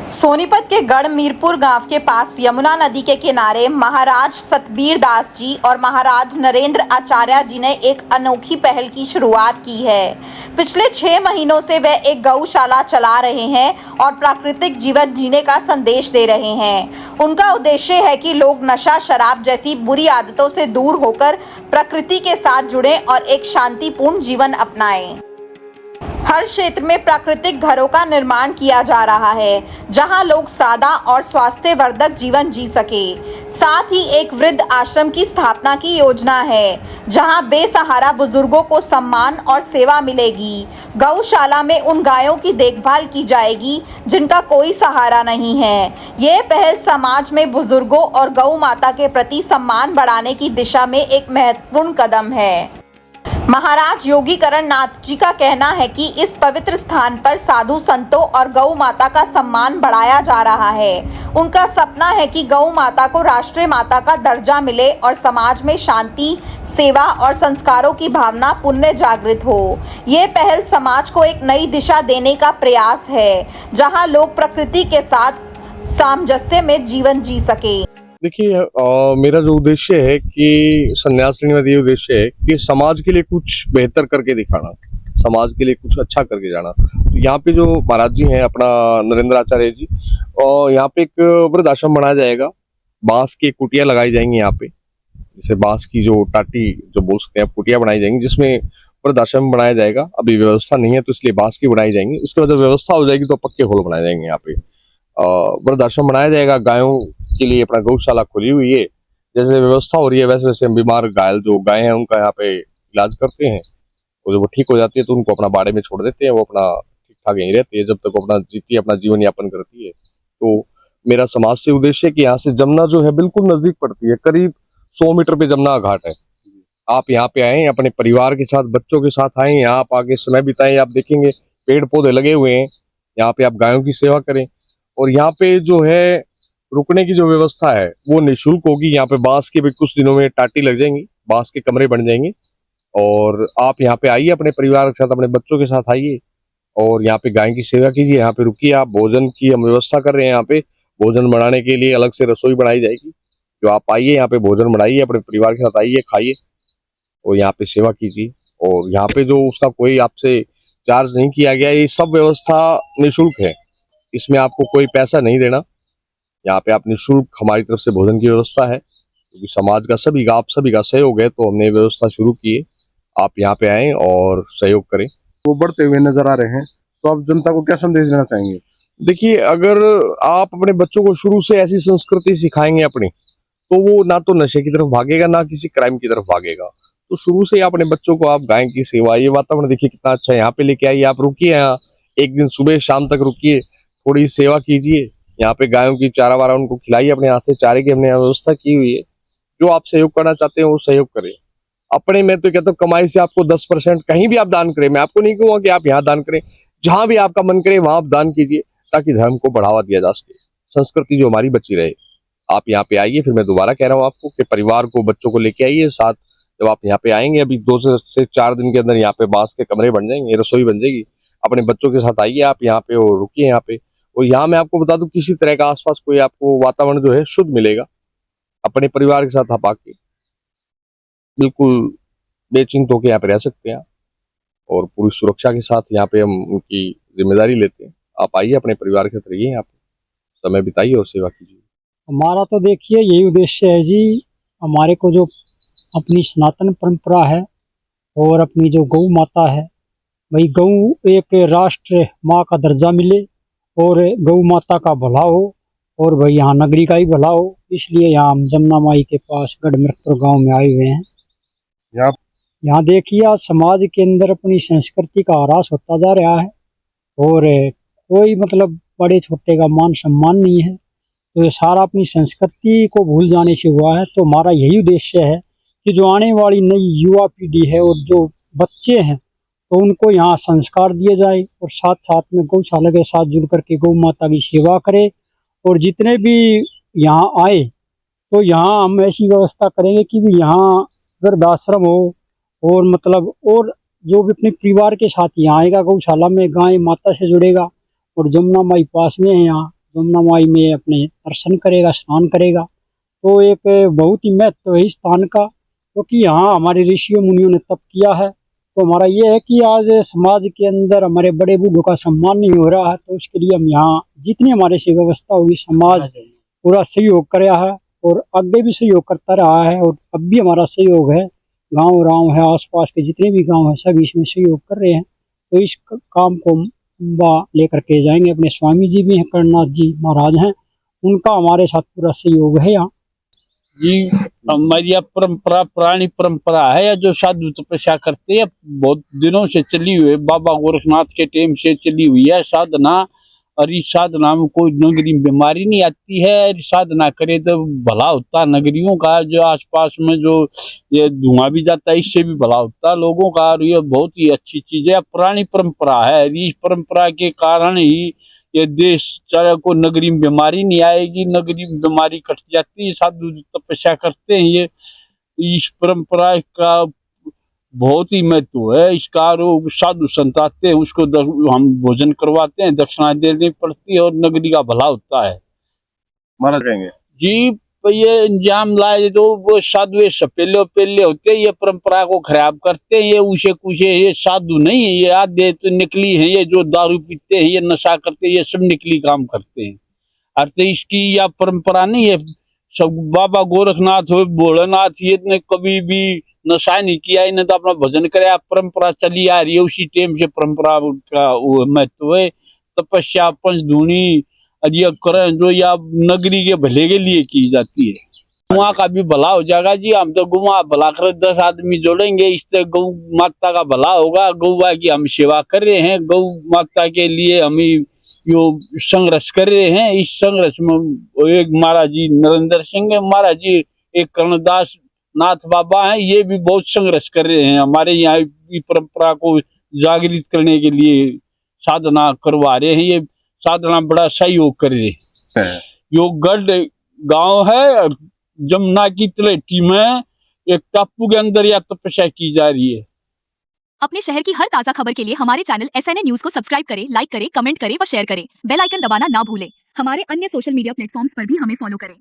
सोनीपत के गढ़ मीरपुर गांव के पास यमुना नदी के किनारे महाराज सतबीर दास जी और महाराज नरेंद्र आचार्य जी ने एक अनोखी पहल की शुरुआत की है। पिछले 6 महीनों से वे एक गौशाला चला रहे हैं और प्राकृतिक जीवन जीने का संदेश दे रहे हैं। उनका उद्देश्य है कि लोग नशा, शराब जैसी बुरी आदतों से दूर होकर प्रकृति के साथ जुड़ें और एक शांतिपूर्ण जीवन अपनाएं। हर क्षेत्र में प्राकृतिक घरों का निर्माण किया जा रहा है, जहां लोग सादा और स्वास्थ्यवर्धक जीवन जी सके। साथ ही एक वृद्ध आश्रम की स्थापना की योजना है, जहां बेसहारा बुजुर्गों को सम्मान और सेवा मिलेगी। गौशाला में उन गायों की देखभाल की जाएगी जिनका कोई सहारा नहीं है। ये पहल समाज में बुजुर्गों और गौ माता के प्रति सम्मान बढ़ाने की दिशा में एक महत्वपूर्ण कदम है। महाराज योगीकरण नाथ जी का कहना है कि इस पवित्र स्थान पर साधु संतों और गौ माता का सम्मान बढ़ाया जा रहा है। उनका सपना है कि गौ माता को राष्ट्रीय माता का दर्जा मिले और समाज में शांति, सेवा और संस्कारों की भावना पुनः जागृत हो। ये पहल समाज को एक नई दिशा देने का प्रयास है, जहां लोग प्रकृति के साथ सामंजस्य में जीवन जी सके। देखिए, मेरा जो उद्देश्य है कि संन्यास लेने का ये उद्देश्य है कि समाज के लिए कुछ बेहतर करके दिखाना, समाज के लिए कुछ अच्छा करके जाना। तो यहाँ पे जो महाराज जी हैं, अपना नरेंद्र आचार्य जी, और यहाँ पे एक वृद्ध आश्रम बनाया जाएगा। बांस की कुटिया लगाई जाएंगी यहाँ पे, जैसे बांस की जो टाटी जो बोल सकते हैं, कुटिया बनाई जाएंगी जिसमें वृद्ध आश्रम बनाया जाएगा। अभी व्यवस्था नहीं है तो इसलिए बांस की बनाई जाएंगी। उसके बाद जब व्यवस्था हो जाएगी तो पक्के हॉल बनाए जाएंगे। यहाँ पे वृद्ध आश्रम बनाया जाएगा। गायों के लिए अपना गौशाला खुली हुई है। जैसे व्यवस्था हो रही है वैसे वैसे हम बीमार घायल जो गाय हैं उनका यहाँ पे इलाज करते हैं, और जब वो ठीक हो जाती है तो उनको अपना बाड़े में छोड़ देते हैं। वो अपना ठीक ठाक यहीं रहती है जब तक वो अपना जीती है, अपना जीवन यापन करती है। तो मेरा समाज से उद्देश्य है कि यहाँ से जमुना जो है बिल्कुल नजदीक पड़ती है, करीब 100 मीटर पे जमुना घाट है। आप यहाँ पे आए, अपने परिवार के साथ, बच्चों के साथ आए, यहाँ आप आगे समय बिताएं। आप देखेंगे पेड़ पौधे लगे हुए हैं, यहाँ पे आप गायों की सेवा करें। और यहाँ पे जो है रुकने की जो व्यवस्था है वो निःशुल्क होगी। यहाँ पे बांस के भी कुछ दिनों में टाटी लग जाएंगी, बांस के कमरे बन जाएंगे, और आप यहाँ पे आइए, अपने परिवार के साथ, अपने बच्चों के साथ आइए और यहाँ पे गाय की सेवा कीजिए। यहाँ पे रुकिए। आप भोजन की हम व्यवस्था कर रहे हैं। यहाँ पे भोजन बनाने के लिए अलग से रसोई बनाई जाएगी। जो आप आइए, यहाँ पे भोजन बनाइए, अपने परिवार के साथ आइए, खाइए और यहाँ पे सेवा कीजिए। और यहाँ पे जो उसका कोई आपसे चार्ज नहीं किया गया, ये सब व्यवस्था निःशुल्क है। इसमें आपको कोई पैसा नहीं देना। यहाँ पे आप निःशुल्क, हमारी तरफ से भोजन की व्यवस्था है, क्योंकि समाज का सभी का सहयोग है, तो हमने व्यवस्था शुरू की है। आप यहाँ पे आएं और सहयोग करें। वो बढ़ते हुए नजर आ रहे हैं, तो आप जनता को क्या संदेश देना चाहेंगे? देखिए, अगर आप अपने बच्चों को शुरू से ऐसी संस्कृति सिखाएंगे अपनी, तो वो ना तो नशे की तरफ भागेगा, ना किसी क्राइम की तरफ भागेगा। तो शुरू से अपने बच्चों को आप गाय की सेवा, ये वातावरण देखिए कितना अच्छा है, यहाँ पे लेके आइए। आप रुकिए यहाँ, एक दिन सुबह शाम तक रुकिए, थोड़ी सेवा कीजिए। यहाँ पे गायों की चारा वारा उनको खिलाइए। अपने हाथ से चारे की हमने यहाँ व्यवस्था की हुई है। जो आप सहयोग करना चाहते हैं वो सहयोग करें। अपने, मैं तो कहता हूँ, कमाई से आपको 10% कहीं भी आप दान करें। मैं आपको नहीं कहूँगा कि आप यहाँ दान करें, जहां भी आपका मन करे वहां आप दान कीजिए, ताकि धर्म को बढ़ावा दिया जा सके, संस्कृति जो हमारी बची रहे। आप यहाँ पे आइए। फिर मैं दोबारा कह रहा हूँ आपको कि परिवार को, बच्चों को लेके आइए साथ। जब आप यहाँ पे आएंगे, अभी 2 से 4 दिन के अंदर यहाँ पे बांस के कमरे बन जाएंगे, रसोई बन जाएगी। अपने बच्चों के साथ आइए आप यहाँ पे और रुकिए यहाँ पे। और यहाँ मैं आपको बता दूं, किसी तरह का आसपास कोई आपको वातावरण जो है शुद्ध मिलेगा। अपने परिवार के साथ आप आके बिल्कुल बेचिंत होकर यहाँ पे रह सकते हैं, और पूरी सुरक्षा के साथ यहाँ पे हम उनकी जिम्मेदारी लेते हैं। आप आइए, अपने परिवार के साथ रहिए, यहाँ पे समय बिताइए और सेवा कीजिए। हमारा तो देखिए यही उद्देश्य है जी, हमारे को जो अपनी सनातन परंपरा है और अपनी जो गौ माता है, भाई गौ एक राष्ट्र माँ का दर्जा मिले और गौ माता का भला हो, और भाई यहाँ नगरी का ही भला हो। इसलिए यहाँ हम जमुना माई के पास गढ़ मीरपुर गाँव में आए हुए हैं। यहाँ देखिए आज समाज के अंदर अपनी संस्कृति का ह्रास होता जा रहा है, और कोई मतलब बड़े छोटे का मान सम्मान नहीं है। तो ये सारा अपनी संस्कृति को भूल जाने से हुआ है। तो हमारा यही उद्देश्य है कि जो आने वाली नई युवा पीढ़ी है और जो बच्चे हैं, तो उनको यहाँ संस्कार दिए जाए, और साथ साथ में गौशाला के साथ जुड़ करके गौ माता की सेवा करें। और जितने भी यहाँ आए तो यहाँ हम ऐसी व्यवस्था करेंगे कि भी यहाँ वृद्धाश्रम हो, और मतलब और जो भी अपने परिवार के साथ यहाँ आएगा, गौशाला में गाय माता से जुड़ेगा। और जमुना माई पास में है, यहाँ यमुना माई में अपने दर्शन करेगा, स्नान करेगा। तो एक बहुत ही महत्व है इस स्थान का, क्योंकि यहाँ हमारे ऋषियों मुनियों ने तप किया है। तो हमारा ये है कि आज समाज के अंदर हमारे बड़े बूढ़ों का सम्मान नहीं हो रहा है, तो उसके लिए हम यहाँ जितनी हमारे से व्यवस्था होगी, समाज पूरा सहयोग कर रहा है और आगे भी सहयोग करता रहा है और अब भी हमारा सहयोग है। गांव है, आसपास के जितने भी गांव हैं सब इसमें सहयोग कर रहे हैं। तो इस काम को लेकर के जाएंगे। अपने स्वामी जी भी हैं, करनाथ जी महाराज हैं, उनका हमारे साथ पूरा सहयोग है यहाँ। जी हमारी यह परंपरा पुरानी परंपरा है, या जो साधु तपस्या करते हैं बहुत दिनों से चली हुई है, बाबा गोरखनाथ के टाइम से चली हुई है साधना। और इस साधना में कोई नगरी बीमारी नहीं आती है, साधना करे तो भला होता नगरियों का, जो आसपास में जो ये धुआं भी जाता है इससे भी भला होता लोगों का। और ये बहुत ही अच्छी चीज है, पुरानी परंपरा है। इस परंपरा के कारण ही ये देश चाहे को नगरी में बीमारी नहीं आएगी, नगरी में बीमारी कट जाती है। साधु तपस्या करते हैं, ये इस परंपरा का बहुत ही महत्व है। इसका साधु संत आते हैं, उसको हम भोजन करवाते हैं, दक्षिणा देनी पड़ती है और नगरी का भला होता है। महाराज कहेंगे जी ये इंजाम लाए तो वो साधु सपेले पेले होते हैं, ये परंपरा को खराब करते हैं। ये उसे कुछ ये साधु नहीं है, ये आधे तो निकली है, ये जो दारू पीते हैं, ये नशा करते हैं, ये सब निकली काम करते हैं। अर्थ इसकी यह परंपरा नहीं है। सब बाबा गोरखनाथ हो, भोलेनाथ, ये ने कभी भी नशा नहीं किया, इन्हें तो अपना भजन कराया, परंपरा चली आ रही है उसी टाइम से। परंपरा का वो महत्व है। तपस्या पंचधूनी ये करें जो या नगरी के भले के लिए की जाती है। गुआ का भी भला हो जाएगा जी। हम तो गुआ भला कर 10 आदमी जोड़ेंगे, इससे गौ माता का भला होगा। गौवा की हम सेवा कर रहे हैं, गौ माता के लिए हम यो संघर्ष कर रहे हैं। इस संघर्ष में एक महाराज जी नरेंद्र सिंह है, महाराज जी एक कर्णदास नाथ बाबा हैं, ये भी बहुत संघर्ष कर रहे हैं हमारे यहाँ की परंपरा को जागृत करने के लिए साधना करवा रहे हैं। ये साधना बड़ा सहयोग कर रहे हैं। यो गढ़ गांव है, जमुना की तलेटी में एक टापू के अंदर यह तपस्या की जा रही है। अपने शहर की हर ताजा खबर के लिए हमारे चैनल SNA न्यूज को सब्सक्राइब करें, लाइक करें, कमेंट करें व शेयर करें। बेल आइकन दबाना ना भूलें। हमारे अन्य सोशल मीडिया प्लेटफॉर्म्स पर भी हमें फॉलो करें।